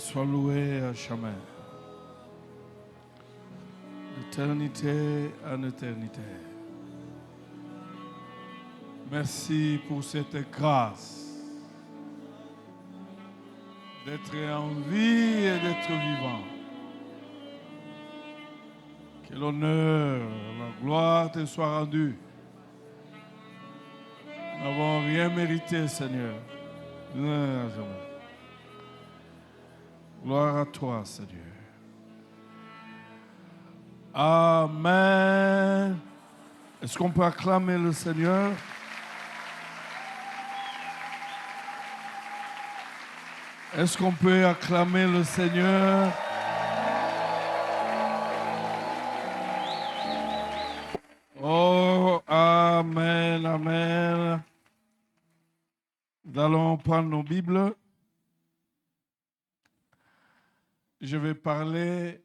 Sois loué à jamais, d'éternité en éternité. Merci pour cette grâce d'être en vie et d'être vivant. Que l'honneur, la gloire te soit rendue. Nous n'avons rien mérité, Seigneur. Gloire à toi, Seigneur. Amen. Est-ce qu'on peut acclamer le Seigneur? Est-ce qu'on peut acclamer le Seigneur? Oh, amen, amen. Nous allons prendre nos Bibles. Je vais parler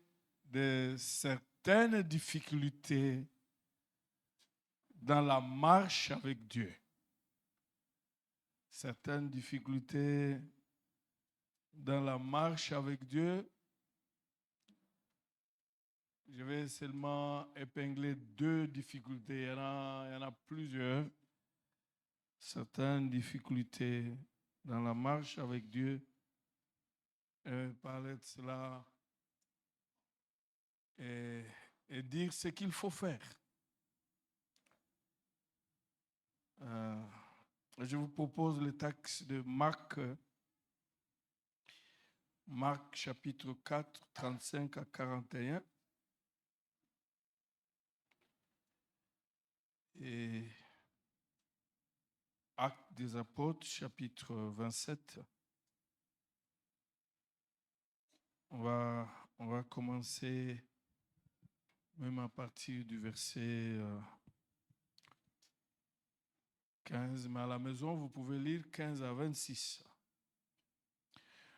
de certaines difficultés dans la marche avec Dieu. Certaines difficultés dans la marche avec Dieu. Je vais seulement épingler deux difficultés. Il y en a plusieurs. Certaines difficultés dans la marche avec Dieu. Parler de cela et dire ce qu'il faut faire. Je vous propose le texte de Marc chapitre 4, 35 à 41. Et Actes des Apôtres, chapitre 27. On va commencer même à partir du verset 15, mais à la maison, vous pouvez lire 15 à 26.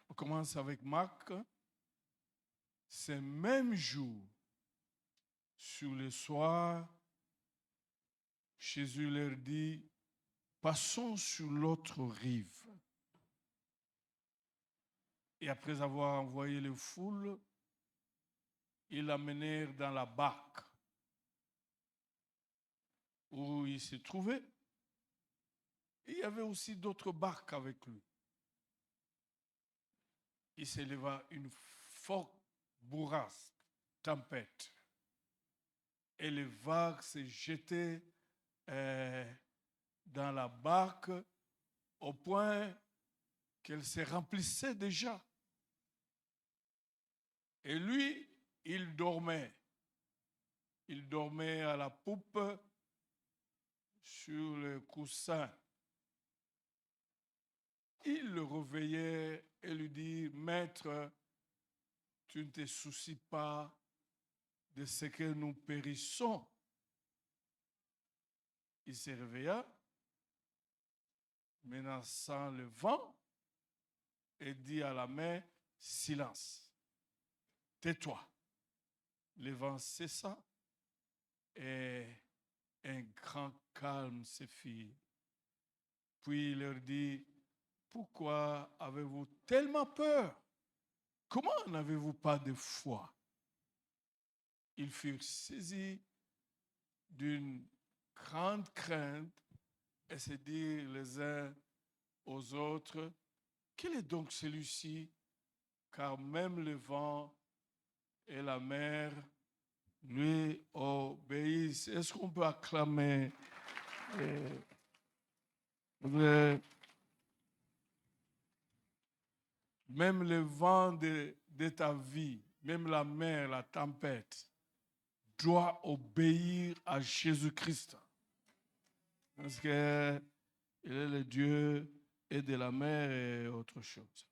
On commence avec Marc. Ce même jour, sur le soir, Jésus leur dit, passons sur l'autre rive. Et après avoir envoyé les foules, ils l'amenèrent dans la barque où il se trouvait. Et il y avait aussi d'autres barques avec lui. Il s'éleva une forte bourrasque, tempête. Et les vagues se jetaient dans la barque au point qu'elle se remplissait déjà. Et lui, il dormait. Il dormait à la poupe sur le coussin. Il le réveillait et lui dit, Maître, tu ne te soucies pas de ce que nous périssons. Il se réveilla, menaçant le vent, et dit à la mer, silence, tais-toi. Le vent cessa et un grand calme se fit. Puis il leur dit, pourquoi avez-vous tellement peur? Comment n'avez-vous pas de foi? Ils furent saisis d'une grande crainte et se dirent les uns aux autres, quel est donc celui-ci? Car même le vent et la mer lui obéissent. Est-ce qu'on peut acclamer même le vent de ta vie, même la mer, la tempête, doit obéir à Jésus-Christ. Parce qu'il est le Dieu et de la mer et autre chose.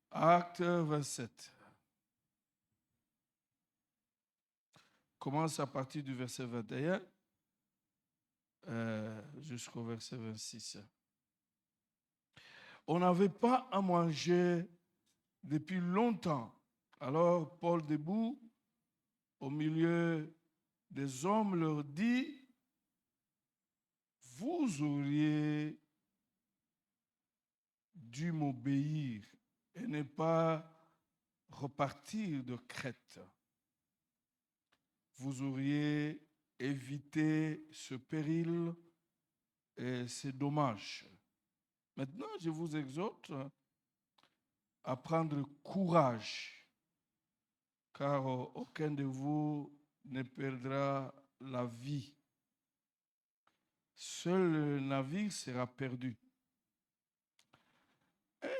Acte 27. Commence à partir du verset 21 jusqu'au verset 26. On n'avait pas à manger depuis longtemps. Alors Paul, debout au milieu des hommes, leur dit, vous auriez dû m'obéir et ne pas repartir de Crète, vous auriez évité ce péril et ces dommages. Maintenant, je vous exhorte à prendre courage, car aucun de vous ne perdra la vie. Seul le navire sera perdu.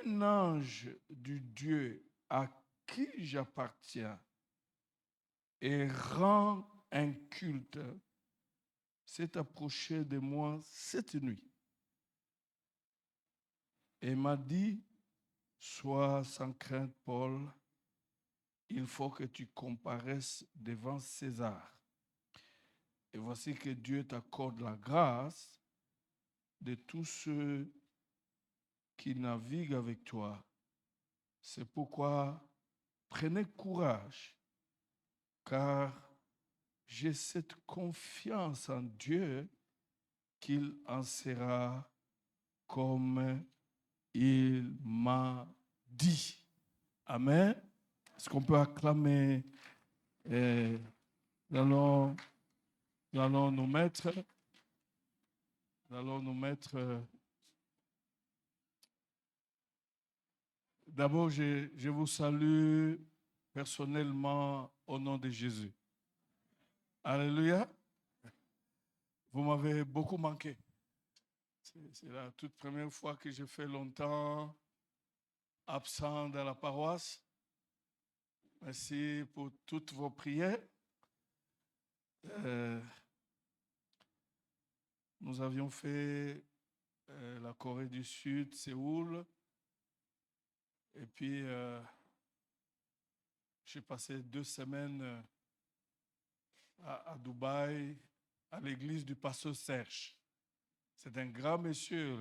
Un ange du Dieu à qui j'appartiens et rend un culte s'est approché de moi cette nuit et m'a dit, sois sans crainte, Paul, il faut que tu comparaisses devant César. Et voici que Dieu t'accorde la grâce de tous ceux qui naviguent avec toi. C'est pourquoi prenez courage, car j'ai cette confiance en Dieu qu'il en sera comme il m'a dit. Amen. Est-ce qu'on peut acclamer? Nous allons nous mettre. D'abord, je vous salue personnellement au nom de Jésus. Alléluia. Vous m'avez beaucoup manqué. C'est la toute première fois que j'ai fait longtemps absent dans la paroisse. Merci pour toutes vos prières. Nous avions fait la Corée du Sud, Séoul. Et puis, j'ai passé 2 semaines à Dubaï, à l'église du pasteur Serge. C'est un grand monsieur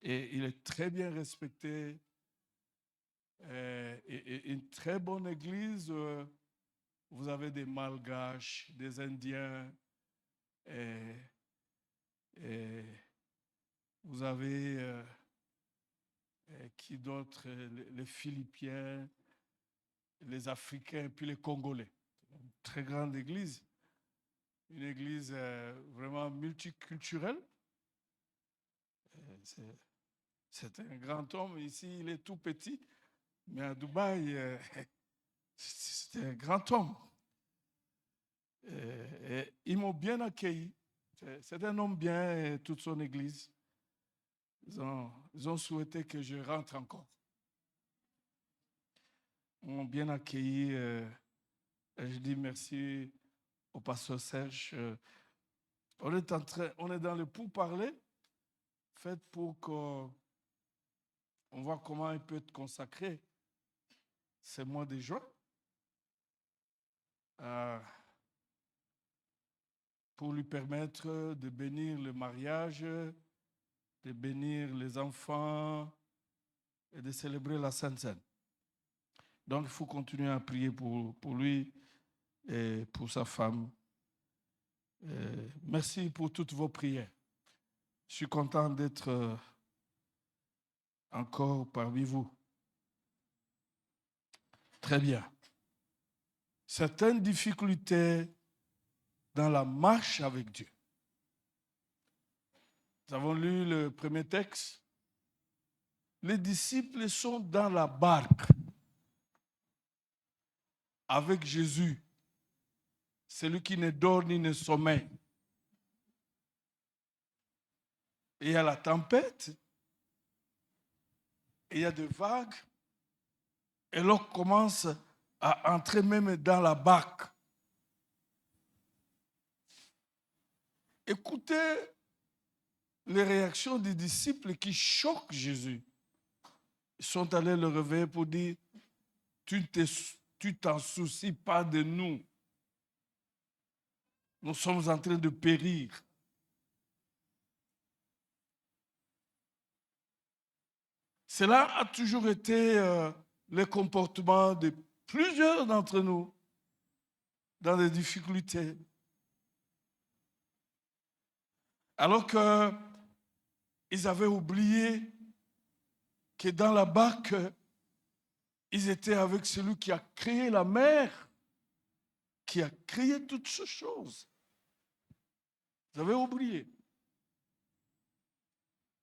et il est très bien respecté. Et une très bonne église. Vous avez des Malgaches, des Indiens, et vous avez qui d'autre, les Philippiens, les Africains, puis les Congolais. Une très grande église, une église vraiment multiculturelle. C'est un grand homme. Ici, il est tout petit, mais à Dubaï, c'est un grand homme. Et ils m'ont bien accueilli. C'est un homme bien, et toute son église. Ils ont souhaité que je rentre encore. Ils m'ont bien accueilli. Et je dis merci au pasteur Serge. On est dans le pourparler, fait pour qu'on voit comment il peut être consacré ce mois de juin. Pour lui permettre de bénir le mariage, de bénir les enfants et de célébrer la Sainte Seine. Donc, il faut continuer à prier pour lui et pour sa femme. Merci pour toutes vos prières. Je suis content d'être encore parmi vous. Très bien. Certaines difficultés dans la marche avec Dieu. Nous avons lu le premier texte. Les disciples sont dans la barque avec Jésus, celui qui ne dort ni ne sommeille. Et il y a la tempête, et il y a des vagues, et l'eau commence à entrer même dans la barque. Écoutez les réactions des disciples qui choquent Jésus. Ils sont allés le réveiller pour dire, tu t'en soucies pas de nous. Nous sommes en train de périr. Cela a toujours été le comportement de plusieurs d'entre nous dans des difficultés. Alors qu'ils avaient oublié que dans la barque, ils étaient avec celui qui a créé la mer, qui a créé toutes ces choses. Vous avez oublié.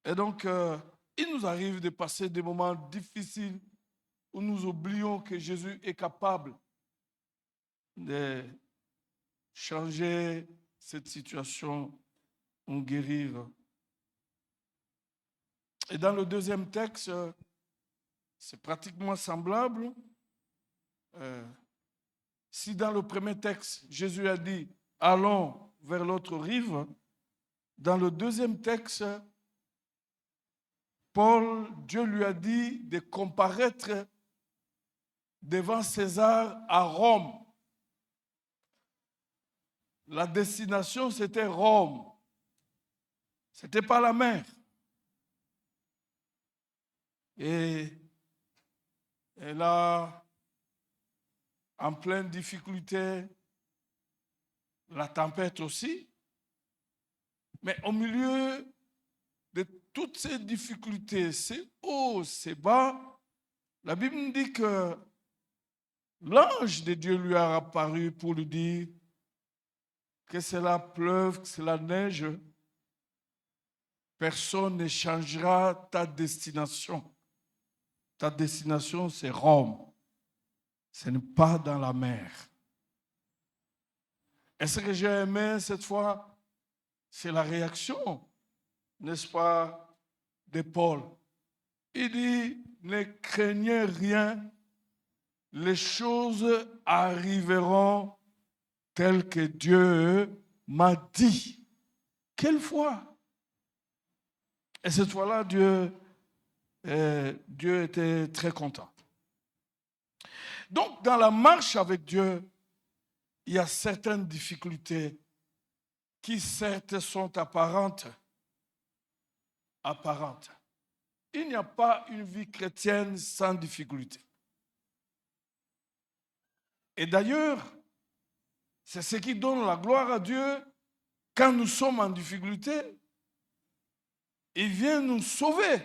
Et donc, il nous arrive de passer des moments difficiles où nous oublions que Jésus est capable de changer cette situation, en guérir. Et dans le deuxième texte, c'est pratiquement semblable. Si dans le premier texte, Jésus a dit « Allons vers l'autre rive », dans le deuxième texte, Dieu lui a dit de comparaître devant César à Rome. La destination, c'était Rome. Ce n'était pas la mer. Et là, en pleine difficulté, la tempête aussi. Mais au milieu de toutes ces difficultés, c'est haut, c'est bas, la Bible nous dit que l'ange de Dieu lui a apparu pour lui dire que cela pleuve, que cela neige, personne ne changera ta destination. Ta destination, c'est Rome. Ce n'est pas dans la mer. Et ce que j'ai aimé cette fois, c'est la réaction, n'est-ce pas, de Paul. Il dit, ne craignez rien, les choses arriveront telles que Dieu m'a dit. Quelle foi! Et cette fois-là, Dieu était très content. Donc, dans la marche avec Dieu, il y a certaines difficultés qui, certes, sont apparentes. Il n'y a pas une vie chrétienne sans difficulté. Et d'ailleurs, c'est ce qui donne la gloire à Dieu quand nous sommes en difficulté. Il vient nous sauver,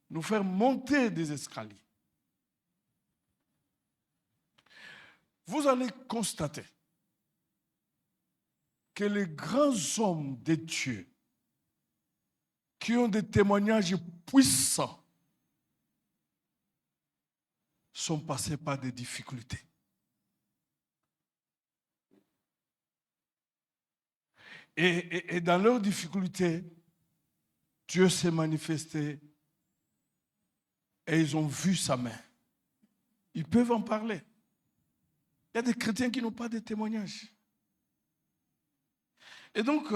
nous faire monter des escaliers. Vous allez constater que les grands hommes de Dieu qui ont des témoignages puissants sont passés par des difficultés. Et dans leurs difficultés, Dieu s'est manifesté et ils ont vu sa main. Ils peuvent en parler. Il y a des chrétiens qui n'ont pas de témoignages. Et donc,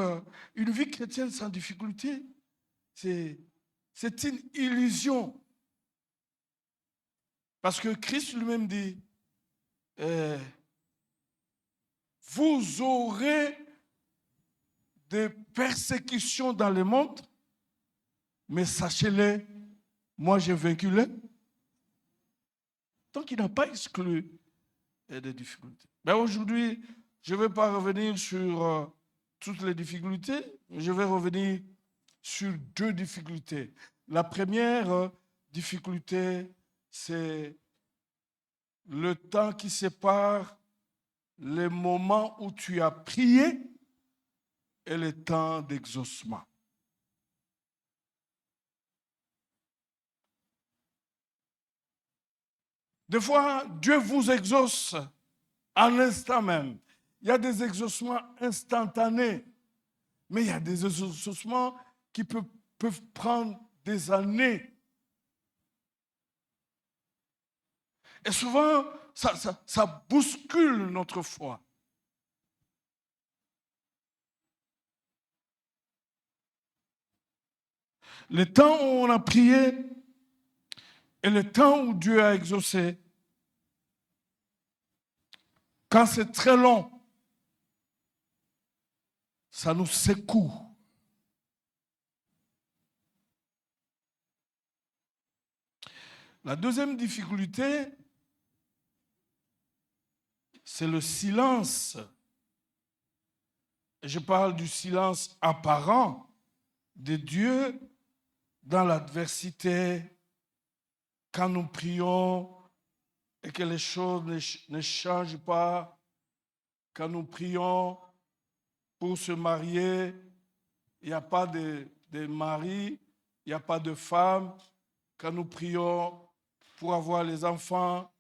une vie chrétienne sans difficulté, c'est une illusion. Parce que Christ lui-même dit, vous aurez des persécutions dans le monde, mais sachez-le, moi j'ai vaincu le. Donc il n'a pas exclu des difficultés. Mais aujourd'hui, je ne vais pas revenir sur toutes les difficultés, je vais revenir sur deux difficultés. La première difficulté, c'est le temps qui sépare le moment où tu as prié et le temps d'exaucement. Des fois, Dieu vous exauce à l'instant même. Il y a des exaucements instantanés, mais il y a des exaucements qui peuvent prendre des années. Et souvent, ça bouscule notre foi. Le temps où on a prié et le temps où Dieu a exaucé, quand c'est très long, ça nous secoue. La deuxième difficulté, c'est le silence. Et je parle du silence apparent de Dieu dans l'adversité, quand nous prions et que les choses ne changent pas, quand nous prions pour se marier, il n'y a pas de mari, il n'y a pas de femme. Quand nous prions pour avoir les enfants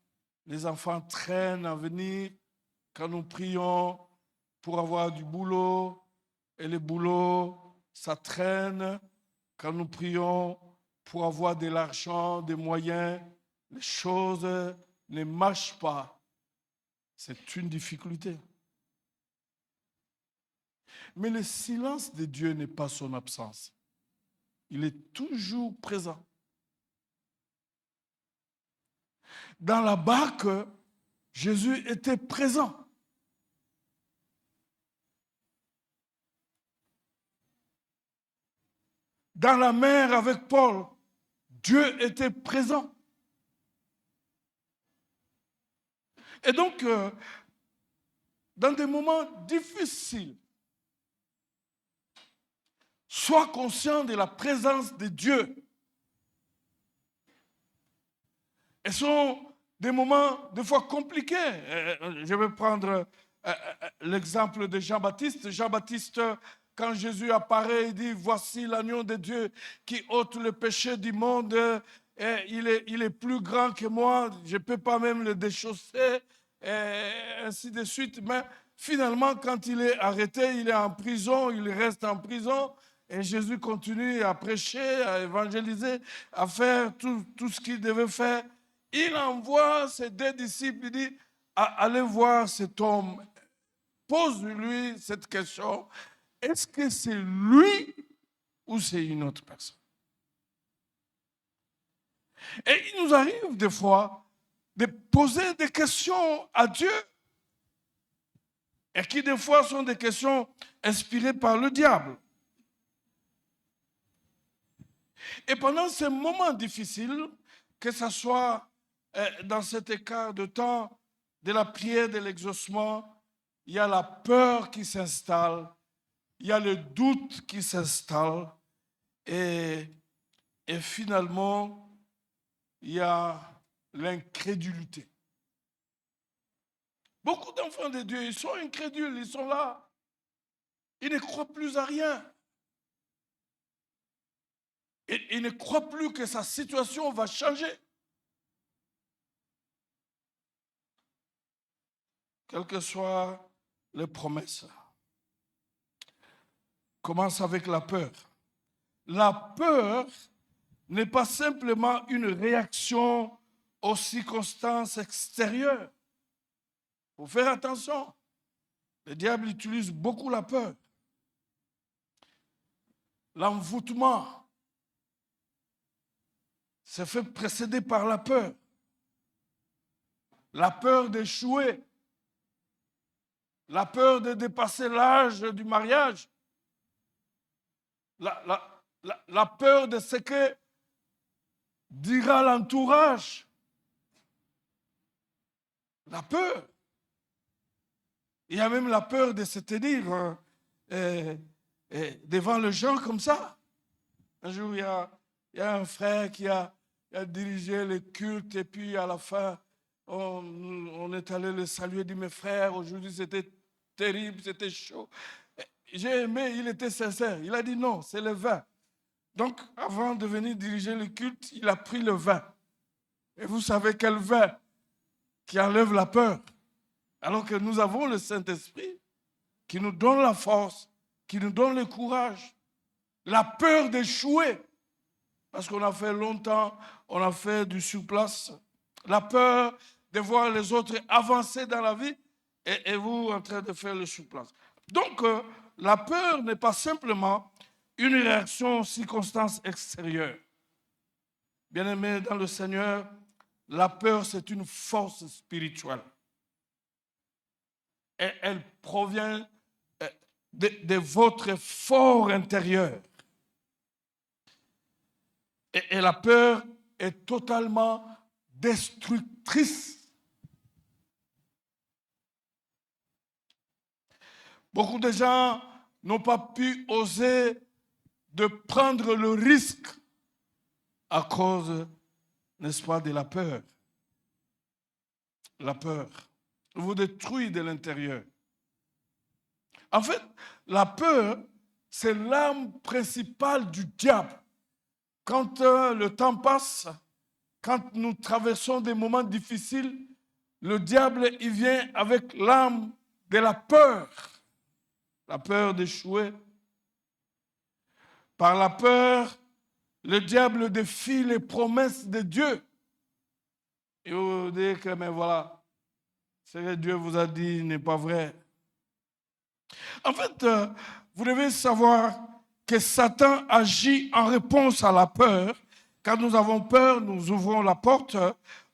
traînent à venir. Quand nous prions pour avoir du boulot, et le boulot, ça traîne. Quand nous prions pour avoir de l'argent, des moyens, les choses ne marchent pas. C'est une difficulté. Mais le silence de Dieu n'est pas son absence. Il est toujours présent. Dans la barque, Jésus était présent. Dans la mer avec Paul, Dieu était présent. Et donc, dans des moments difficiles, sois conscient de la présence de Dieu. Et ce sont des moments des fois compliqués. Je vais prendre l'exemple de Jean-Baptiste. Jean-Baptiste, quand Jésus apparaît, il dit « Voici l'agneau de Dieu qui ôte le péché du monde. Et il est plus grand que moi, je ne peux pas même le déchausser. » Et ainsi de suite. Mais finalement, quand il est arrêté, il est en prison, il reste en prison. Et Jésus continue à prêcher, à évangéliser, à faire tout ce qu'il devait faire. Il envoie ses 2 disciples, il dit, allez voir cet homme, pose-lui cette question, est-ce que c'est lui ou c'est une autre personne? Et il nous arrive des fois de poser des questions à Dieu, et qui des fois sont des questions inspirées par le diable. Et pendant ces moments difficiles, que ce soit dans cet écart de temps de la prière, de l'exaucement, il y a la peur qui s'installe, il y a le doute qui s'installe et finalement, il y a l'incrédulité. Beaucoup d'enfants de Dieu, ils sont incrédules, ils sont là. Ils ne croient plus à rien. Ils ne croient plus que sa situation va changer. Quelles que soient les promesses. Commence avec la peur. La peur n'est pas simplement une réaction aux circonstances extérieures. Il faut faire attention. Le diable utilise beaucoup la peur. L'envoûtement se fait précéder par la peur. La peur d'échouer. La peur de dépasser l'âge du mariage. La peur de ce que dira l'entourage. La peur. Il y a même la peur de se tenir devant les gens comme ça. Un jour, il y a un frère qui a dirigé le culte et puis à la fin, on est allé le saluer, dit « Mes frères, aujourd'hui c'était terrible, c'était chaud. » J'ai aimé, il était sincère. Il a dit « Non, c'est le vin. » Donc, avant de venir diriger le culte, il a pris le vin. Et vous savez quel vin qui enlève la peur. Alors que nous avons le Saint-Esprit qui nous donne la force, qui nous donne le courage. La peur d'échouer. Parce qu'on a fait longtemps, on a fait du surplace. La peur de voir les autres avancer dans la vie et vous en train de faire le surplace. Donc, la peur n'est pas simplement une réaction aux circonstances extérieures. Bien-aimés dans le Seigneur, la peur, c'est une force spirituelle. Et elle provient de votre fort intérieur. Et la peur est totalement destructrice. Beaucoup de gens n'ont pas pu oser de prendre le risque à cause, n'est-ce pas, de la peur. La peur vous détruit de l'intérieur. En fait, la peur, c'est l'arme principale du diable. Quand le temps passe, quand nous traversons des moments difficiles, le diable, il vient avec l'arme de la peur d'échouer. Par la peur, le diable défie les promesses de Dieu. Et vous dites que, mais voilà, ce que Dieu vous a dit n'est pas vrai. En fait, vous devez savoir que Satan agit en réponse à la peur. Quand nous avons peur, nous ouvrons la porte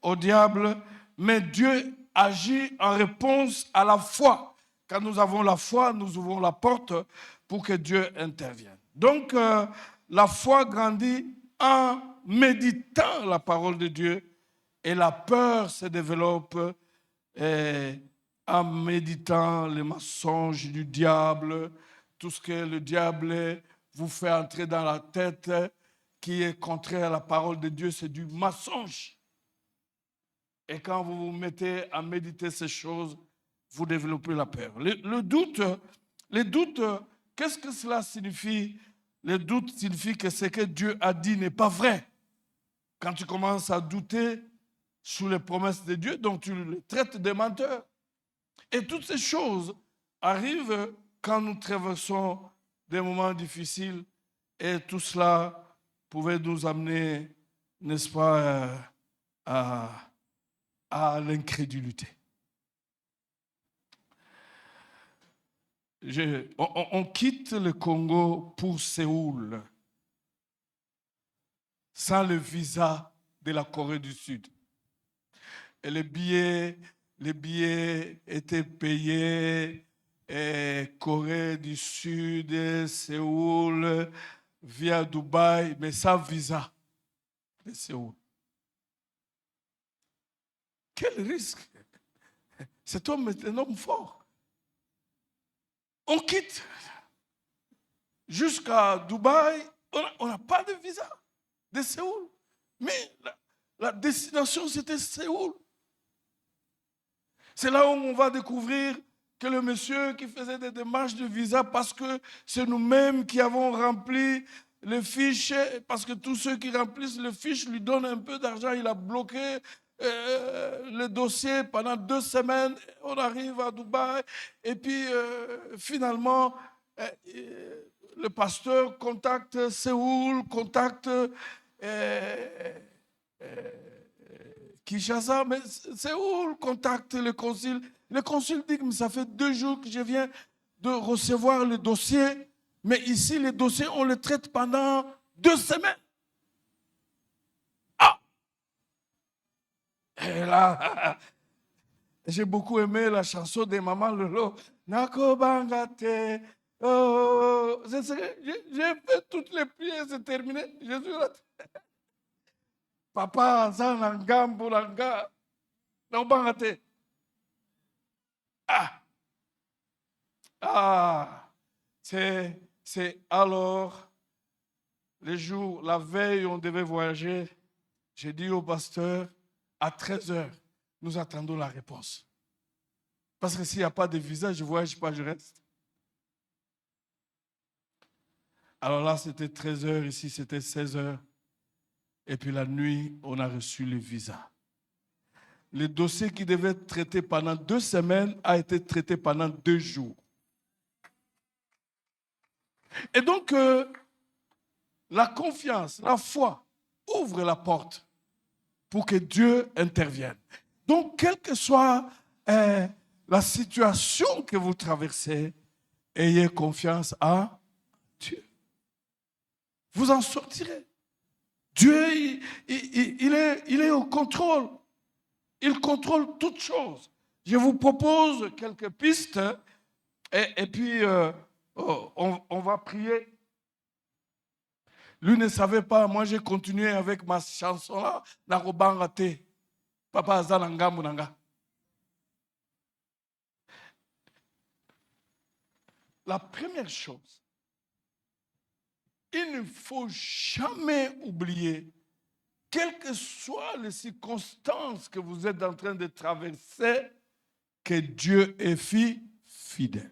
au diable, mais Dieu agit en réponse à la foi. Quand nous avons la foi, nous ouvrons la porte pour que Dieu intervienne. Donc, la foi grandit en méditant la parole de Dieu et la peur se développe en méditant les mensonges du diable, tout ce que le diable vous fait entrer dans la tête qui est contraire à la parole de Dieu, c'est du mensonge. Et quand vous vous mettez à méditer ces choses, vous développez la peur. Le doute, qu'est-ce que cela signifie? Le doute signifie que ce que Dieu a dit n'est pas vrai. Quand tu commences à douter sur les promesses de Dieu, donc tu les traites de menteurs. Et toutes ces choses arrivent quand nous traversons des moments difficiles et tout cela pouvait nous amener, n'est-ce pas, à l'incrédulité. On quitte le Congo pour Séoul sans le visa de la Corée du Sud. Et les billets étaient payés, Corée du Sud, Séoul, via Dubaï, mais sans visa de Séoul. Quel risque! Cet homme est un homme fort. On quitte jusqu'à Dubaï, on n'a pas de visa de Séoul. Mais la destination, c'était Séoul. C'est là où on va découvrir que le monsieur qui faisait des démarches de visa, parce que c'est nous-mêmes qui avons rempli les fiches, parce que tous ceux qui remplissent les fiches lui donnent un peu d'argent, il a bloqué le dossier pendant 2 semaines, on arrive à Dubaï, et puis finalement, le pasteur contacte Séoul, contacte Kinshasa, mais Séoul contacte le consul. Le consul dit que ça fait 2 jours que je viens de recevoir le dossier, mais ici, les dossiers, on les traite pendant 2 semaines. Ah! Et là, j'ai beaucoup aimé la chanson de Maman Lolo. Nako Bangate. Oh, j'ai fait toutes les prières, c'est terminé. Je suis là. Papa, Zanangambo, Nanga. Non, Bangate. C'est alors, les jours, la veille, on devait voyager. J'ai dit au pasteur, à 13h, nous attendons la réponse. Parce que s'il n'y a pas de visa, je ne voyage pas, je reste. Alors là, c'était 13h, ici, c'était 16h. Et puis la nuit, on a reçu le visa. Le dossier qui devait être traité pendant 2 semaines a été traité pendant 2 jours. Et donc, la confiance, la foi ouvre la porte pour que Dieu intervienne. Donc, quelle que soit la situation que vous traversez, ayez confiance en Dieu. Vous en sortirez. Dieu, il est au contrôle. Il contrôle toutes choses. Je vous propose quelques pistes et puis on va prier. Lui ne savait pas, moi j'ai continué avec ma chanson là, Narobangate, Papa Azananga Munanga. La première chose, il ne faut jamais oublier quelles que soient les circonstances que vous êtes en train de traverser, que Dieu est fidèle.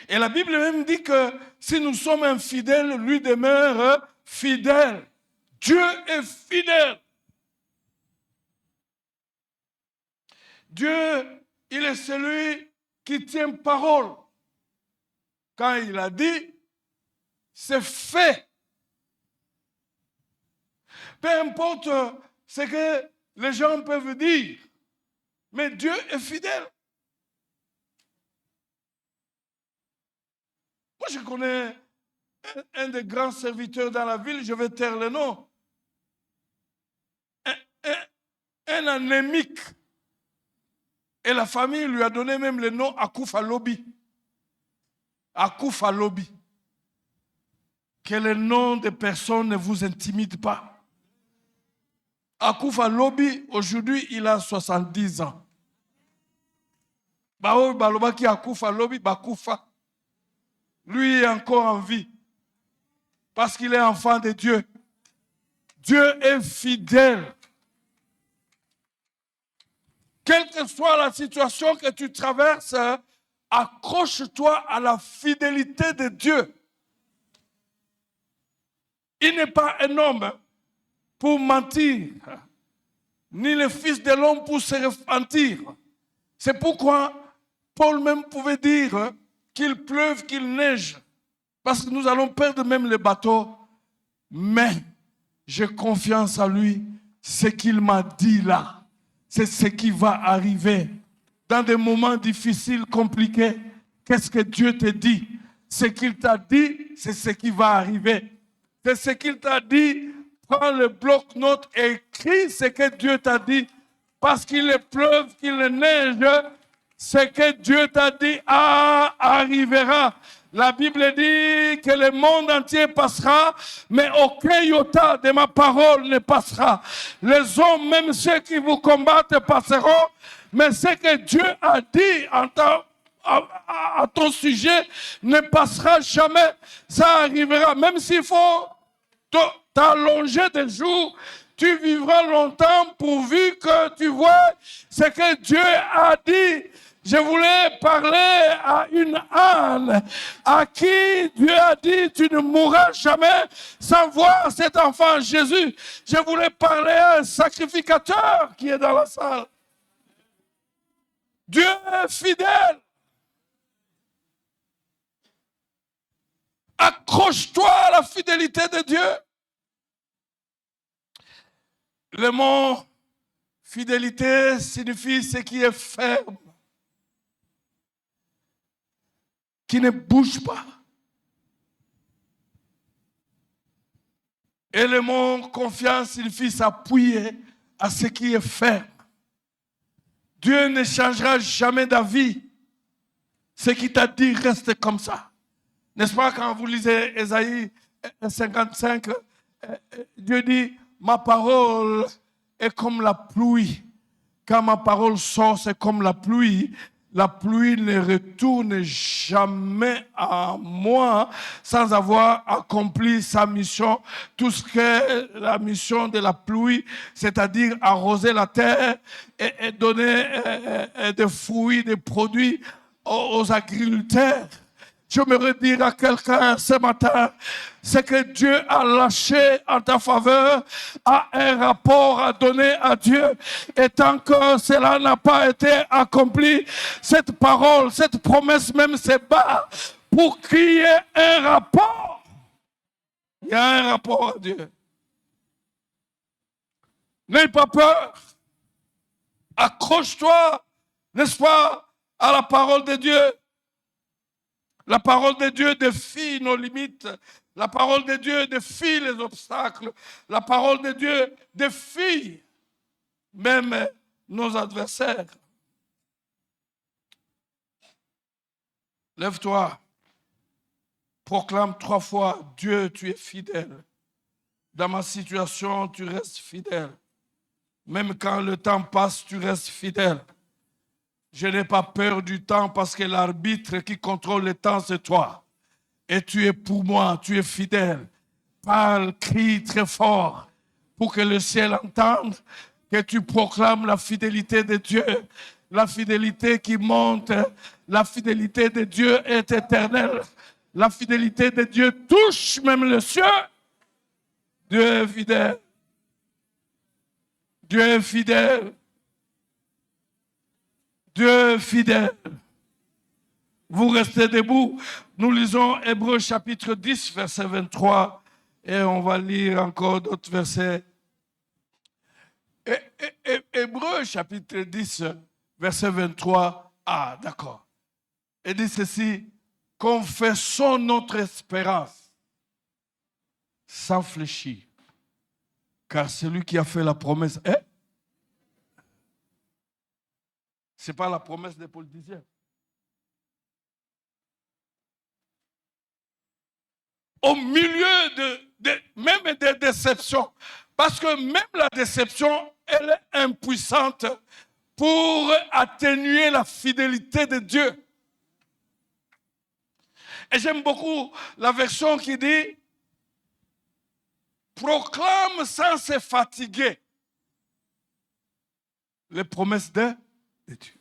Et la Bible même dit que si nous sommes infidèles, lui demeure fidèle. Dieu est fidèle. Dieu, il est celui qui tient parole. Quand il a dit, c'est fait. Peu importe ce que les gens peuvent dire, mais Dieu est fidèle. Moi, je connais un des grands serviteurs dans la ville, je vais taire le nom. Un anémique. Et la famille lui a donné même le nom Akoufa Lobi. Akoufa Lobi. Que le nom de personne ne vous intimide pas. Akoufa Lobi, aujourd'hui, il a 70 ans. Bao Balobaki Akoufa Lobi, Bakoufa. Lui est encore en vie. Parce qu'il est enfant de Dieu. Dieu est fidèle. Quelle que soit la situation que tu traverses, accroche-toi à la fidélité de Dieu. Il n'est pas un homme pour mentir, ni le Fils de l'homme pour se repentir. C'est pourquoi Paul même pouvait dire qu'il pleuve, qu'il neige, parce que nous allons perdre même le bateau. Mais j'ai confiance en lui. Ce qu'il m'a dit là, c'est ce qui va arriver. Dans des moments difficiles, compliqués, qu'est-ce que Dieu te dit? Ce qu'il t'a dit, c'est ce qui va arriver. C'est ce qu'il t'a dit. Prends le bloc-notes et écris ce que Dieu t'a dit. Parce qu'il pleuve, qu'il neige, ce que Dieu t'a dit arrivera. La Bible dit que le monde entier passera, mais aucun iota de ma parole ne passera. Les hommes, même ceux qui vous combattent, passeront, mais ce que Dieu a dit à ton sujet ne passera jamais. Ça arrivera. Même s'il faut t'allonger des jours, tu vivras longtemps pourvu que tu vois ce que Dieu a dit. Je voulais parler à une âne à qui Dieu a dit tu ne mourras jamais sans voir cet enfant Jésus. Je voulais parler à un sacrificateur qui est dans la salle. Dieu est fidèle. Accroche-toi à la fidélité de Dieu. Le mot fidélité signifie ce qui est ferme, qui ne bouge pas. Et le mot confiance signifie s'appuyer à ce qui est ferme. Dieu ne changera jamais d'avis. Ce qu'il t'a dit reste comme ça. N'est-ce pas, quand vous lisez Ésaïe 55, Dieu dit, ma parole est comme la pluie. Quand ma parole sort, c'est comme la pluie. La pluie ne retourne jamais à moi sans avoir accompli sa mission. Tout ce que la mission de la pluie, c'est-à-dire arroser la terre et donner des fruits, des produits aux agriculteurs. J'aimerais dire à quelqu'un ce matin, ce que Dieu a lâché en ta faveur a un rapport à donner à Dieu. Et tant que cela n'a pas été accompli, cette parole, cette promesse même se bat pour qu'il y ait un rapport. Il y a un rapport à Dieu. N'aie pas peur. Accroche-toi, n'est-ce pas, à la parole de Dieu. La parole de Dieu défie nos limites. La parole de Dieu défie les obstacles. La parole de Dieu défie même nos adversaires. Lève-toi. Proclame 3 fois, Dieu, tu es fidèle. Dans ma situation, tu restes fidèle. Même quand le temps passe, tu restes fidèle. Je n'ai pas peur du temps parce que l'arbitre qui contrôle le temps, c'est toi. Et tu es pour moi, tu es fidèle. Parle, crie très fort pour que le ciel entende, que tu proclames la fidélité de Dieu, la fidélité qui monte, la fidélité de Dieu est éternelle. La fidélité de Dieu touche même le ciel. Dieu est fidèle. Dieu est fidèle. Dieu est fidèle. Vous restez debout. Nous lisons Hébreux chapitre 10, verset 23. Et on va lire encore d'autres versets. Hébreux chapitre 10, verset 23. Ah, d'accord. Et dit ceci. Confessons notre espérance sans fléchir. Car celui qui a fait la promesse est. Ce n'est pas la promesse des politiciens. Au milieu même des déceptions. Parce que même la déception, elle est impuissante pour atténuer la fidélité de Dieu. Et j'aime beaucoup la version qui dit « Proclame sans se fatiguer les promesses de Dieu.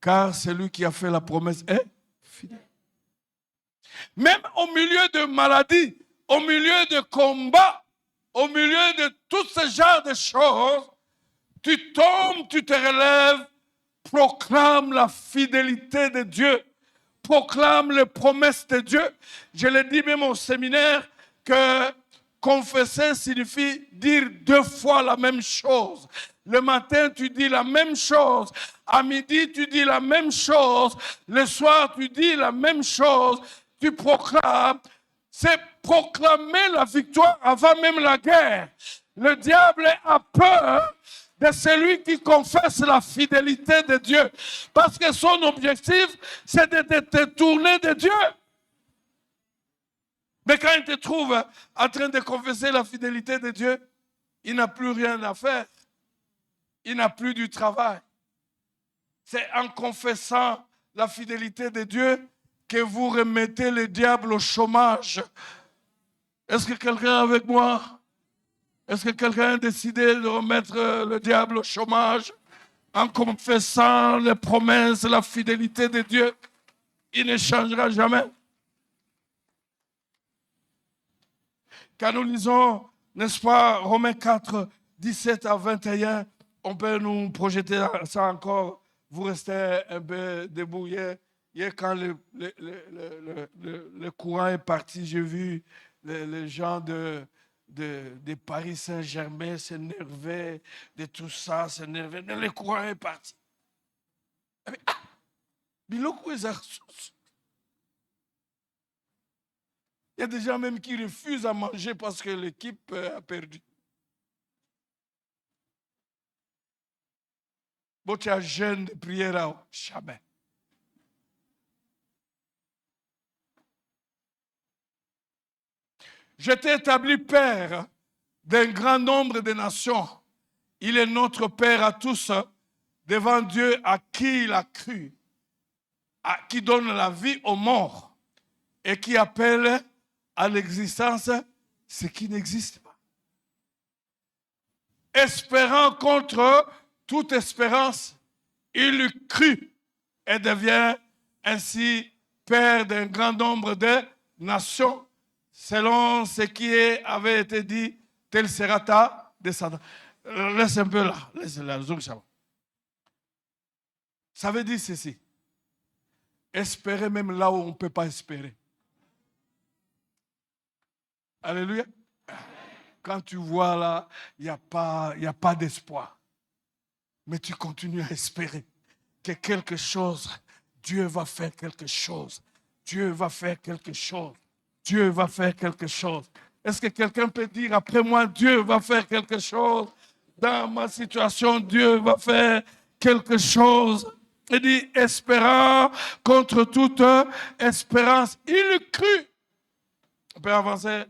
Car celui qui a fait la promesse est fidèle. » Même au milieu de maladies, au milieu de combats, au milieu de tout ce genre de choses, tu tombes, tu te relèves, proclame la fidélité de Dieu, proclame les promesses de Dieu. Je l'ai dit même au séminaire que confesser signifie dire 2 fois la même chose. Le matin, tu dis la même chose. À midi, tu dis la même chose. Le soir, tu dis la même chose. Tu proclames. C'est proclamer la victoire avant même la guerre. Le diable a peur de celui qui confesse la fidélité de Dieu. Parce que son objectif, c'est de te détourner de Dieu. Mais quand il te trouve en train de confesser la fidélité de Dieu, il n'a plus rien à faire. Il n'a plus du travail. C'est en confessant la fidélité de Dieu que vous remettez le diable au chômage. Est-ce que quelqu'un est avec moi? Est-ce que quelqu'un a décidé de remettre le diable au chômage en confessant les promesses, la fidélité de Dieu? Il ne changera jamais. Quand nous lisons, n'est-ce pas, Romains 4, 17 à 21, on peut nous projeter ça encore. Vous restez un peu debout. Hier quand le courant est parti, j'ai vu les gens de Paris Saint-Germain s'énervaient, de tout ça s'énervaient. Mais le courant est parti. Il y a des gens même qui refusent à manger parce que l'équipe a perdu. Bon, tu as jeûne de prière, jamais. Je t'ai établi père d'un grand nombre de nations. Il est notre Père à tous, devant Dieu à qui il a cru, à qui donne la vie aux morts et qui appelle à l'existence ce qui n'existe pas. Espérant contre toute espérance, il crut et devient ainsi Père d'un grand nombre de nations. Selon ce qui avait été dit, tel sera ta descendance. Laisse un peu là. Laisse là. Ça veut dire ceci. Espérer même là où on ne peut pas espérer. Alléluia. Quand tu vois là, il n'y a pas d'espoir. Mais tu continues à espérer que quelque chose, Dieu va faire quelque chose. Dieu va faire quelque chose. Dieu va faire quelque chose. Est-ce que quelqu'un peut dire après moi, Dieu va faire quelque chose? Dans ma situation, Dieu va faire quelque chose. Il dit, espérant contre toute espérance. Il crut. On peut avancer.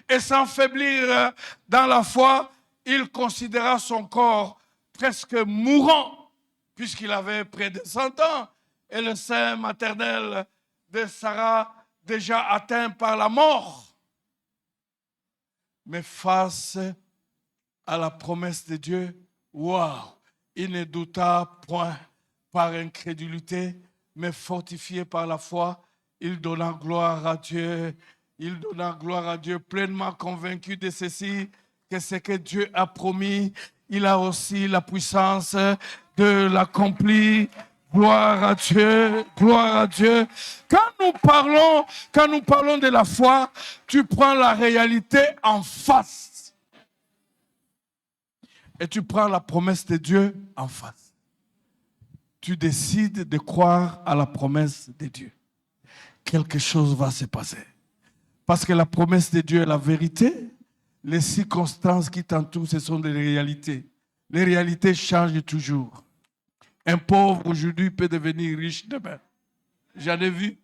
Et sans faiblir dans la foi, il considéra son corps presque mourant, puisqu'il avait près de 100 ans, et le sein maternel de Sarah déjà atteint par la mort. mais face à la promesse de Dieu, waouh, il ne douta point par incrédulité, mais fortifié par la foi, il donna gloire à Dieu. Il donna gloire à Dieu, pleinement convaincu de ceci, que ce que Dieu a promis, il a aussi la puissance de l'accomplir. Gloire à Dieu, gloire à Dieu. Quand nous parlons de la foi, tu prends la réalité en face. Et tu prends la promesse de Dieu en face. Tu décides de croire à la promesse de Dieu. Quelque chose va se passer. Parce que la promesse de Dieu est la vérité. Les circonstances qui t'entourent, ce sont des réalités. Les réalités changent toujours. Un pauvre aujourd'hui peut devenir riche demain. J'en ai vu.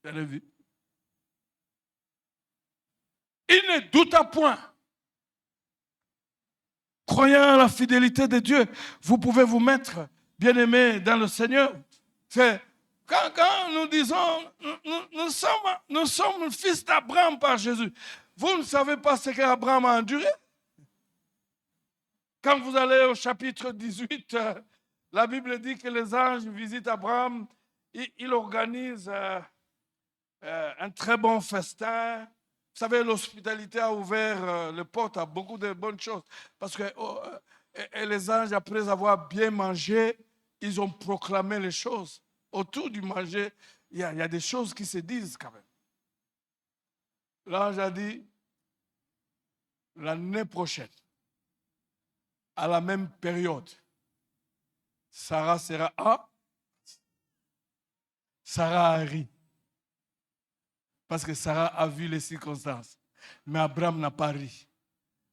J'en ai vu. Il ne douta point. Croyant à la fidélité de Dieu, vous pouvez vous mettre bien-aimés dans le Seigneur. C'est quand nous disons, nous sommes fils d'Abraham par Jésus. Vous ne savez pas ce qu'Abraham a enduré? Quand vous allez au chapitre 18, la Bible dit que les anges visitent Abraham. Il organise un très bon festin. Vous savez, l'hospitalité a ouvert les portes à beaucoup de bonnes choses. Parce que les anges, après avoir bien mangé, ils ont proclamé les choses. Autour du manger, il y a des choses qui se disent quand même. L'ange a dit, l'année prochaine, à la même période, Sarah sera Sarah a ri. Parce que Sarah a vu les circonstances. Mais Abraham n'a pas ri.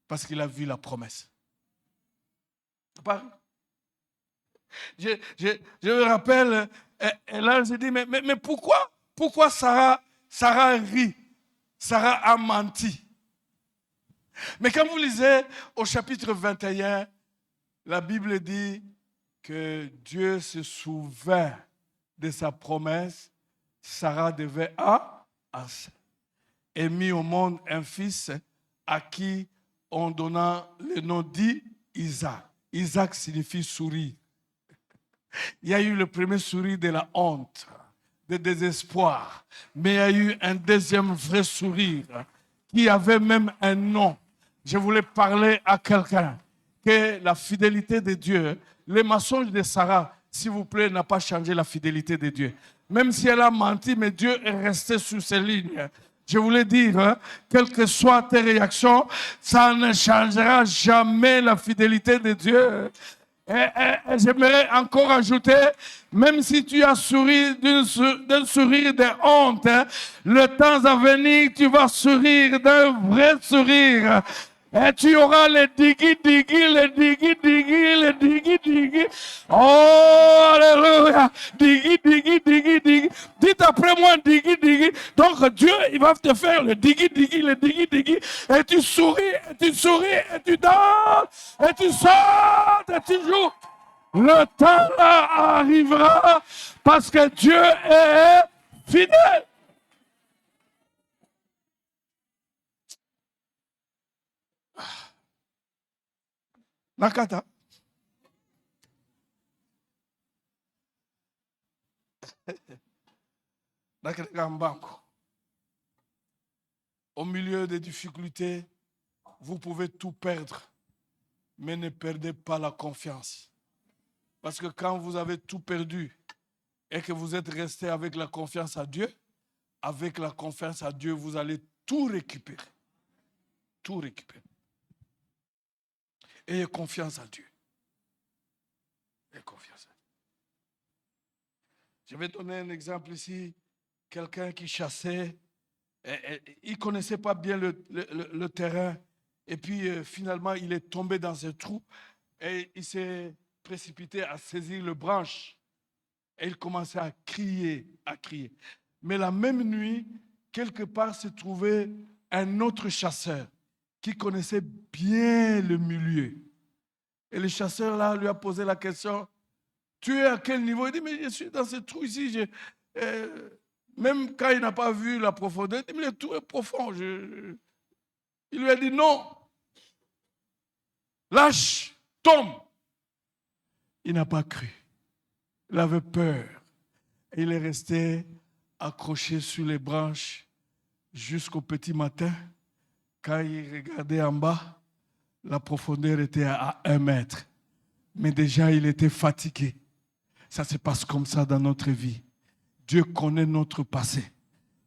Parce qu'il a vu la promesse. Pas ri. Je me rappelle, et là je dis, mais pourquoi Sarah rit? Sarah a menti. Mais quand vous lisez au chapitre 21, la Bible dit que Dieu se souvint de sa promesse. Sarah devait et mis au monde un fils à qui on donna le nom dit Isaac. Isaac signifie sourire. Il y a eu le premier sourire de la honte, de désespoir, mais il y a eu un deuxième vrai sourire qui avait même un nom. Je voulais parler à quelqu'un que la fidélité de Dieu, les mensonges de Sarah, s'il vous plaît, n'a pas changé la fidélité de Dieu. Même si elle a menti, mais Dieu est resté sur ses lignes. Je voulais dire, quelles que soient tes réactions, ça ne changera jamais la fidélité de Dieu. Et j'aimerais encore ajouter, même si tu as souri d'un sourire de honte, le temps à venir, tu vas sourire d'un vrai sourire. Et tu auras les diggy-diggy, les diggy-diggy, les diggy-diggy. Oh, alléluia. Diggy-diggy. Dites après moi diggy-diggy. Donc Dieu, il va te faire le diggy-diggy, le diggy-diggy. Et tu souris, et tu danses, et tu sautes, et tu joues. Le temps là arrivera parce que Dieu est fidèle. Nakata. Au milieu des difficultés, vous pouvez tout perdre, mais ne perdez pas la confiance. Parce que quand vous avez tout perdu et que vous êtes resté avec la confiance à Dieu, avec la confiance à Dieu, vous allez tout récupérer. Tout récupérer. Ayez confiance à Dieu. Ayez confiance à Dieu. Je vais donner un exemple ici. Quelqu'un qui chassait, il ne connaissait pas bien le terrain. Et puis finalement, il est tombé dans un trou et il s'est précipité à saisir le branche. Et il commençait à crier, à crier. Mais la même nuit, quelque part se trouvait un autre chasseur qui connaissait bien le milieu. Et le chasseur là lui a posé la question, tu es à quel niveau? Il dit, mais je suis dans ce trou ici. Même quand il n'a pas vu la profondeur, il dit, mais le trou est profond. Il lui a dit non. Lâche, tombe. Il n'a pas cru. Il avait peur. Et il est resté accroché sur les branches jusqu'au petit matin. Quand il regardait en bas, la profondeur était à 1 mètre. Mais déjà, il était fatigué. Ça se passe comme ça dans notre vie. Dieu connaît notre passé.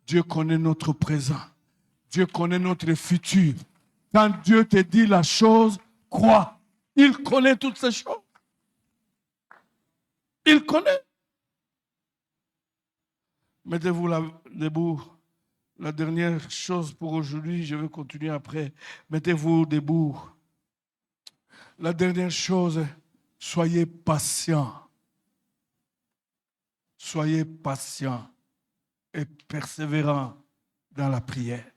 Dieu connaît notre présent. Dieu connaît notre futur. Quand Dieu te dit la chose, crois. Il connaît toutes ces choses. Il connaît. Mettez-vous debout. La dernière chose pour aujourd'hui, je vais continuer après. Mettez-vous debout. La dernière chose, soyez patient. Soyez patient et persévérant dans la prière.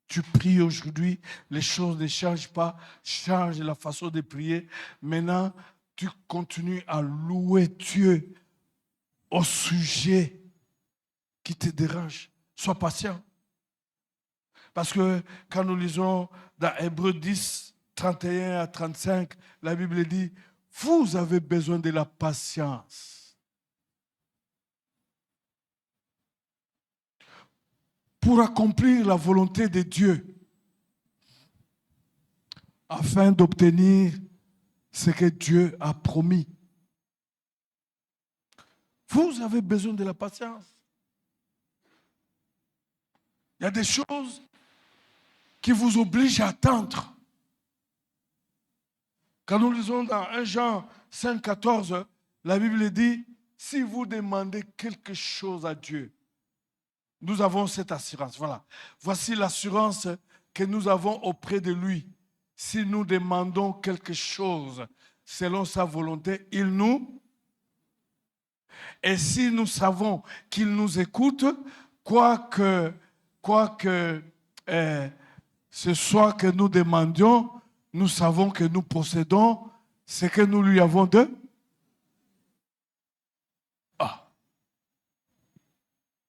Tu pries aujourd'hui, les choses ne changent pas, change la façon de prier. Maintenant, tu continues à louer Dieu au sujet qui te dérange. Sois patient. Parce que quand nous lisons dans Hébreux 10, 31 à 35, la Bible dit, vous avez besoin de la patience pour accomplir la volonté de Dieu, afin d'obtenir ce que Dieu a promis. Vous avez besoin de la patience. Il y a des choses qui vous obligent à attendre. Quand nous lisons dans 1 Jean 5, 14, la Bible dit, si vous demandez quelque chose à Dieu, nous avons cette assurance. Voilà. Voici l'assurance que nous avons auprès de lui. Si nous demandons quelque chose selon sa volonté, il nous... Et si nous savons qu'il nous écoute, quoique ce soit que nous demandions, nous savons que nous possédons ce que nous lui avons de...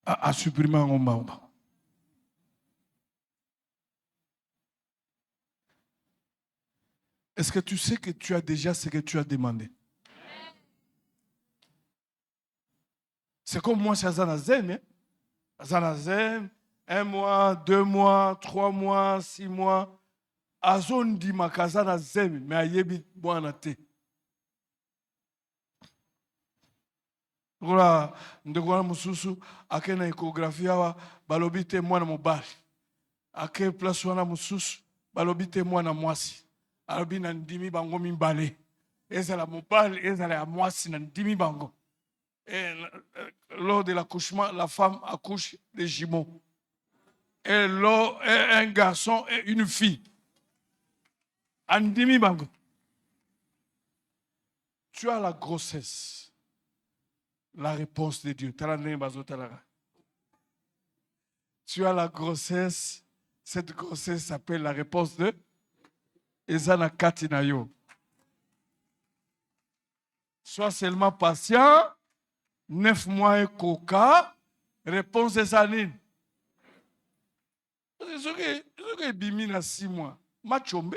À supprimer en bas. Est-ce que tu sais que tu as déjà ce que tu as demandé? C'est comme moi chez Azanazem. Azanazem, 1 mois, 2 mois, 3 mois, 6 mois. Azon di makazanazem, mais ayebi boanate. Voilà, ndekwana mususu, ake na échographie awa, balobite mwana mobali. Ake place wana mususu, balobite mwana mwasi. Alobi na ndimi bango mimbale. Ezala mobali, ezala ya mwasi na ndimi bango. Et lors de l'accouchement, la femme accouche des jumeaux. Et un garçon et une fille. Andimi bango. Tu as la grossesse. La réponse de Dieu. Tu as la grossesse. Cette grossesse s'appelle la réponse de Ezana Katinayo. Sois seulement patient. 9 mois et coca. Réponse de Sanine. C'est ce que Bimi a 6 mois. Machombe.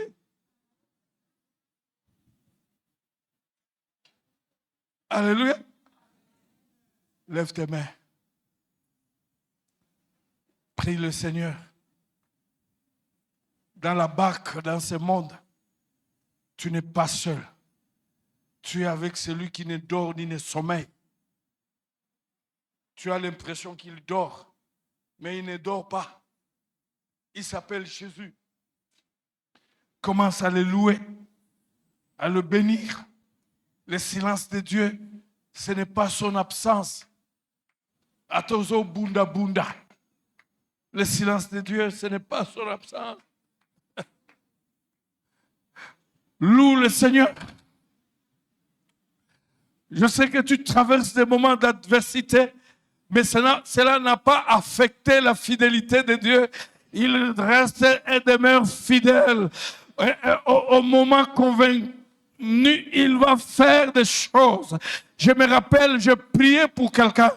Alléluia. Lève tes mains. Prie le Seigneur. Dans la barque, dans ce monde, tu n'es pas seul. Tu es avec celui qui ne dort ni ne sommeille. Tu as l'impression qu'il dort, mais il ne dort pas. Il s'appelle Jésus. Commence à le louer, à le bénir. Le silence de Dieu, ce n'est pas son absence. Atozo bunda bunda. Le silence de Dieu, ce n'est pas son absence. Loue le Seigneur. Je sais que tu traverses des moments d'adversité, mais cela n'a pas affecté la fidélité de Dieu. Il reste et demeure fidèle. Au moment convenu, il va faire des choses. Je me rappelle, je priais pour quelqu'un.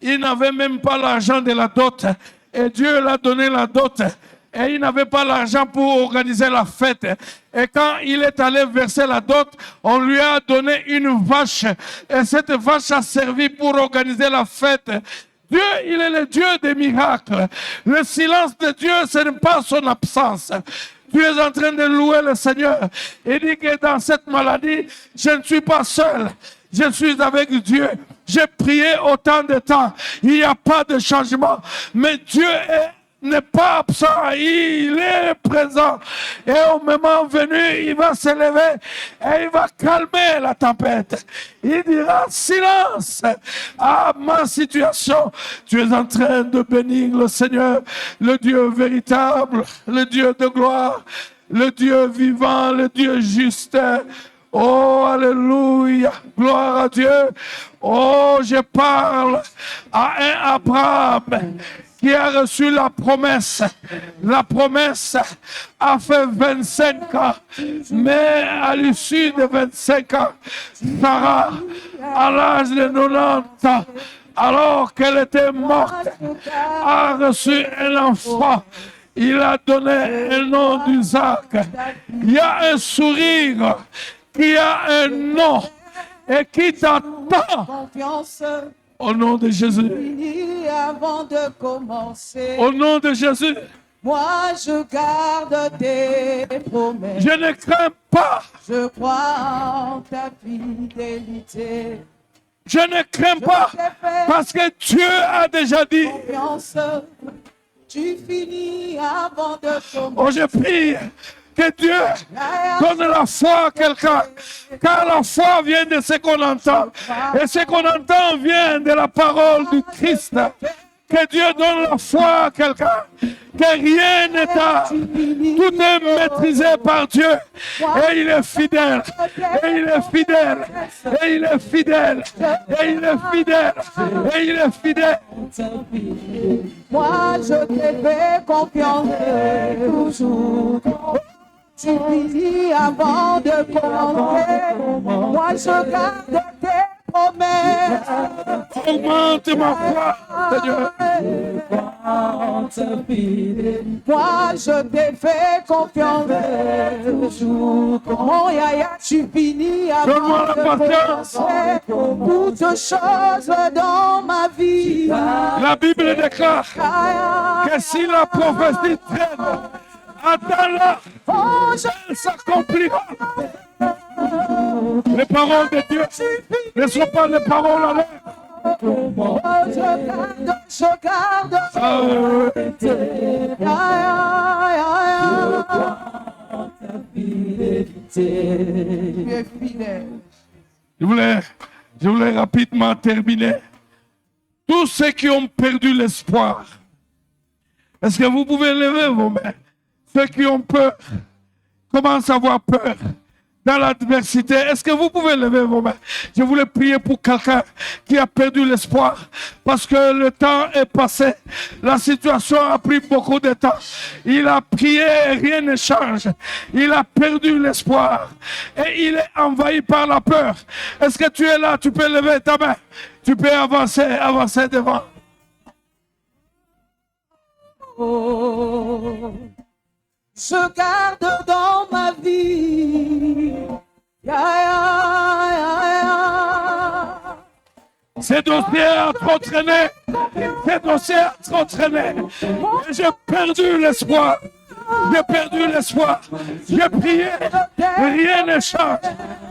Il n'avait même pas l'argent de la dot. Et Dieu l'a donné la dot. Et et il n'avait pas l'argent pour organiser la fête. Et quand il est allé verser la dot, on lui a donné une vache. Et cette vache a servi pour organiser la fête. Dieu, il est le Dieu des miracles. Le silence de Dieu, ce n'est pas son absence. Tu es en train de louer le Seigneur. Il dit que dans cette maladie, je ne suis pas seul. Je suis avec Dieu. J'ai prié autant de temps. Il n'y a pas de changement. Mais Dieu n'est pas absent. Il est présent. Et au moment venu, il va se lever et il va calmer la tempête. Il dira silence à ma situation. Tu es en train de bénir le Seigneur, le Dieu véritable, le Dieu de gloire, le Dieu vivant, le Dieu juste. Oh, alléluia, gloire à Dieu. Oh, je parle à un Abraham qui a reçu la promesse. La promesse a fait 25 ans, mais à l'issue de 25 ans, Sarah, à l'âge de 90 ans, alors qu'elle était morte, a reçu un enfant. Il a donné un nom d'Isaac. Il y a un sourire qui a un nom et qui t'attend. Au nom de Jésus. Avant de commencer. Au nom de Jésus. Moi, je garde tes promesses. Je ne crains pas. Je crois en ta fidélité. Je ne crains pas parce que Dieu a déjà dit. Confiance, tu finis avant de commencer. Oh, je prie que Dieu donne la foi à quelqu'un. Car la foi vient de ce qu'on entend. Et ce qu'on entend vient de la parole du Christ. Que Dieu donne la foi à quelqu'un. Que rien n'est à. Tout est maîtrisé par Dieu. Et il est fidèle. Et il est fidèle. Et il est fidèle. Et il est fidèle. Et il est fidèle. Moi, je te fais confiance toujours. Tu finis avant de commencer. Moi, je garde tes promesses. Augmente ma foi, Seigneur. Moi, je te fais confiance toujours. Mon yaya, tu finis avant de commencer. Toutes choses dans ma vie. La Bible déclare que si la prophétie traîne, attends-la, elle s'accomplira. Les paroles de Dieu ne sont pas des paroles à l'air. Je garde. Tu es fidèle. Je voulais rapidement terminer. Tous ceux qui ont perdu l'espoir, est-ce que vous pouvez lever vos mains? Ceux qui ont peur, commencent à avoir peur dans l'adversité. Est-ce que vous pouvez lever vos mains? Je voulais prier pour quelqu'un qui a perdu l'espoir parce que le temps est passé. La situation a pris beaucoup de temps. Il a prié et rien ne change. Il a perdu l'espoir et il est envahi par la peur. Est-ce que tu es là? Tu peux lever ta main. Tu peux avancer devant. Oh, je garde dans ma vie. Ces dossiers a trop traîné. Ces dossiers a trop traîné. Et j'ai perdu l'espoir. J'ai perdu l'espoir. J'ai prié. Rien ne change.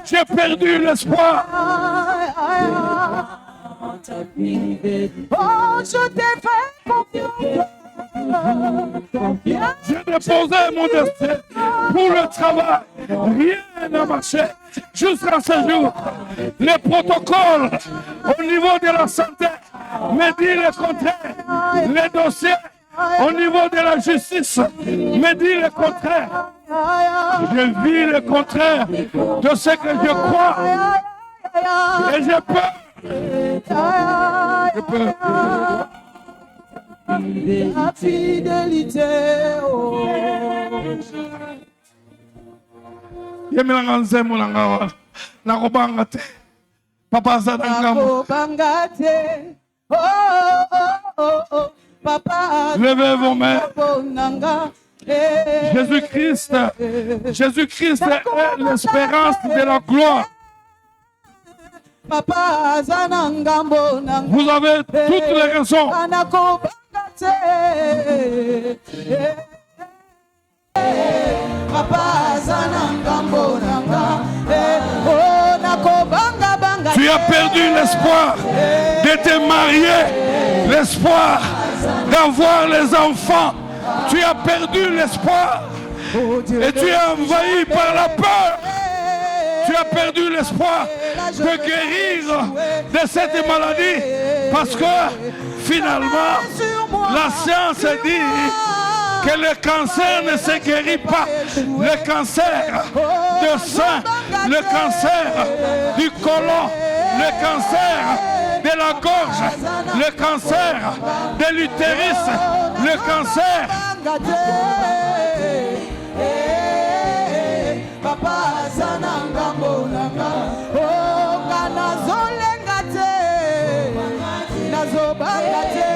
J'ai perdu l'espoir. Oh, je t'ai fait confiance. J'ai déposé mon destin pour le travail. Rien n'a marché jusqu'à ce jour. Les protocoles au niveau de la santé me disent le contraire. Les dossiers au niveau de la justice me disent le contraire. Je vis le contraire de ce que je crois. Et j'ai peur. J'ai peur. La fidélité, oh. Yemilanga nzemu nanga nakobanga te. Papa Zadangamo. Nakobangate. Oh, oh, oh, oh. Papa. Levez vos mains. Jésus-Christ est l'espérance de la gloire. Papa zana ngambo na nga. Vous avez toutes les raisons. Anakobanga te. Papa zana ngambo na nga. Oh nakobanga banga. Tu as perdu l'espoir de te marier, l'espoir d'avoir les enfants. Tu as perdu l'espoir et tu es envahi par la peur. Tu as perdu l'espoir de guérir de cette maladie parce que finalement la science dit que le cancer ne se guérit pas. Le cancer de sein, le cancer du côlon, le cancer de la gorge, le cancer de l'utérus, le cancer. Papa zananga monanga oh kana zolenga te nazobanga te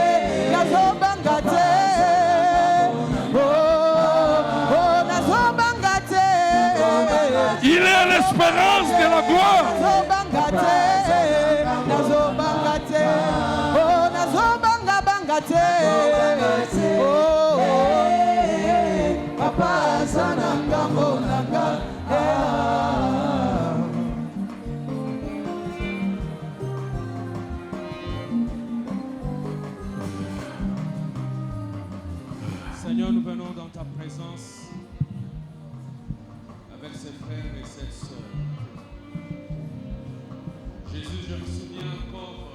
oh nazobanga te. Il est l'espérance de la gloire. Nazobanga te oh nazobanga te oh papa zananga monanga. Seigneur, nous venons dans ta présence avec ces frères et ces sœurs. Jésus, je me souviens encore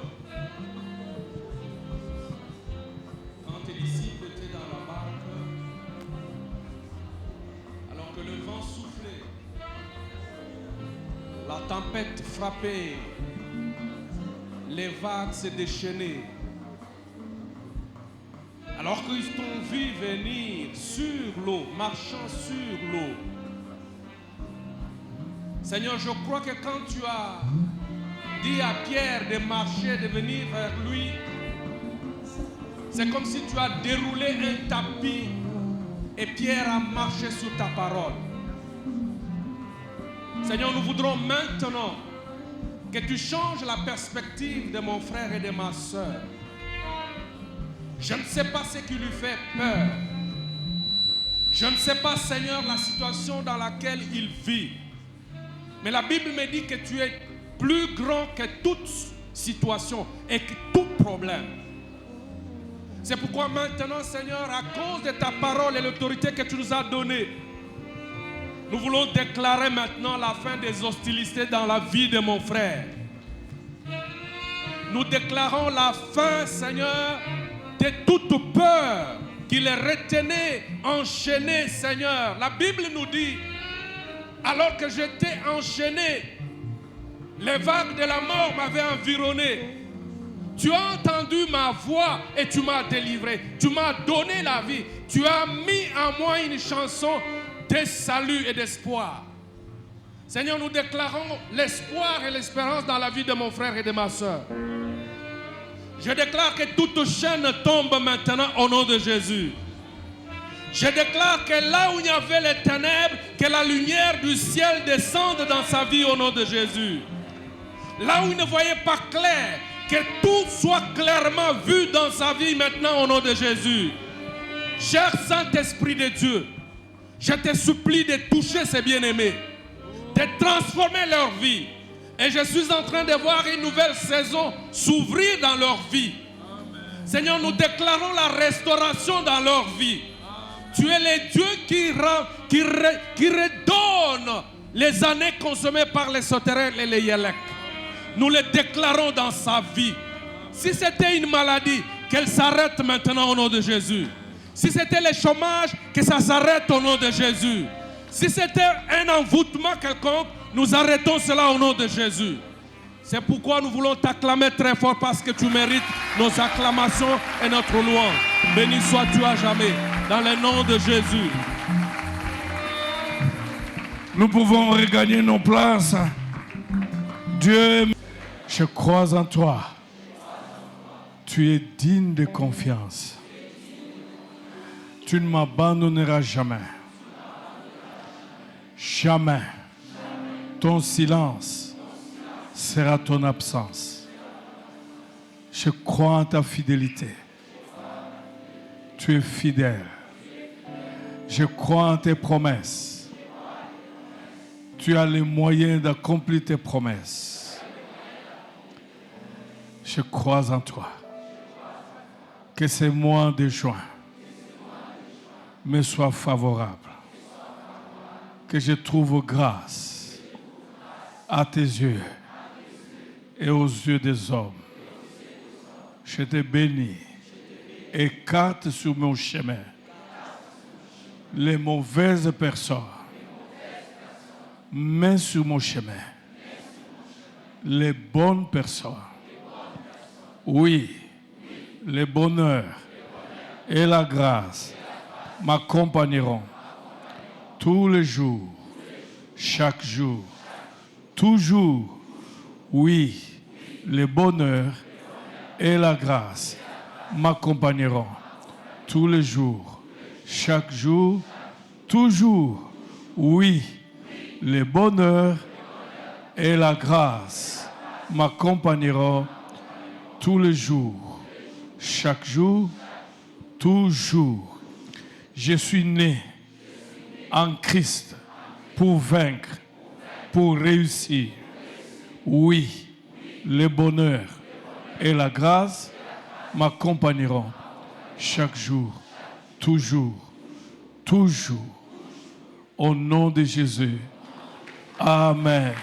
quand tes disciples étaient dans la barque, alors que le vent soufflait, la tempête frappait, les vagues se déchaînaient. Alors qu'ils t'ont vu venir sur l'eau, marchant sur l'eau. Seigneur, je crois que quand tu as dit à Pierre de marcher, de venir vers lui, c'est comme si tu as déroulé un tapis et Pierre a marché sur ta parole. Seigneur, nous voudrons maintenant que tu changes la perspective de mon frère et de ma soeur. Je ne sais pas ce qui lui fait peur. Je ne sais pas, Seigneur, la situation dans laquelle il vit. Mais la Bible me dit que tu es plus grand que toute situation et que tout problème. C'est pourquoi maintenant, Seigneur, à cause de ta parole et l'autorité que tu nous as donnée, nous voulons déclarer maintenant la fin des hostilités dans la vie de mon frère. Nous déclarons la fin, Seigneur, de toute peur qui les retenait enchaînés, Seigneur. La Bible nous dit, alors que j'étais enchaîné, les vagues de la mort m'avaient environné. Tu as entendu ma voix et tu m'as délivré. Tu m'as donné la vie. Tu as mis en moi une chanson de salut et d'espoir. Seigneur, nous déclarons l'espoir et l'espérance dans la vie de mon frère et de ma soeur. Je déclare que toute chaîne tombe maintenant au nom de Jésus. Je déclare que là où il y avait les ténèbres, que la lumière du ciel descende dans sa vie au nom de Jésus. Là où il ne voyait pas clair, que tout soit clairement vu dans sa vie maintenant au nom de Jésus. Cher Saint-Esprit de Dieu, je te supplie de toucher ces bien-aimés, de transformer leur vie. Et je suis en train de voir une nouvelle saison s'ouvrir dans leur vie. Amen. Seigneur, nous déclarons la restauration dans leur vie. Tu es le Dieu qui redonne les années consommées par les sauterelles et les yélèques. Nous les déclarons dans sa vie. Si c'était une maladie, qu'elle s'arrête maintenant au nom de Jésus. Si c'était le chômage, que ça s'arrête au nom de Jésus. Si c'était un envoûtement quelconque, nous arrêtons cela au nom de Jésus. C'est pourquoi nous voulons t'acclamer très fort parce que tu mérites nos acclamations et notre louange. Béni sois-tu à jamais. Dans le nom de Jésus. Nous pouvons regagner nos places. Dieu, je crois en toi. Tu es digne de confiance. Tu ne m'abandonneras jamais. Jamais. Ton silence sera ton absence. Je crois en ta fidélité. Tu es fidèle. Je crois en tes promesses. Tu as les moyens d'accomplir tes promesses. Je crois en toi. Que ces mois de juin me soient favorables. Que je trouve grâce à tes yeux et aux yeux des hommes. Je te bénis. Écarte sur mon chemin les mauvaises personnes. Mets sur mon chemin les bonnes personnes. Oui, le bonheur et la grâce m'accompagneront tous les jours, chaque jour, toujours. Oui, le bonheur et la grâce m'accompagneront tous les jours, chaque jour, toujours. Oui, le bonheur et la grâce m'accompagneront tous les jours, chaque jour, toujours. Je suis né en Christ pour vaincre, pour réussir. Oui, le bonheur et la grâce m'accompagneront chaque jour, toujours, toujours. Au nom de Jésus. Amen.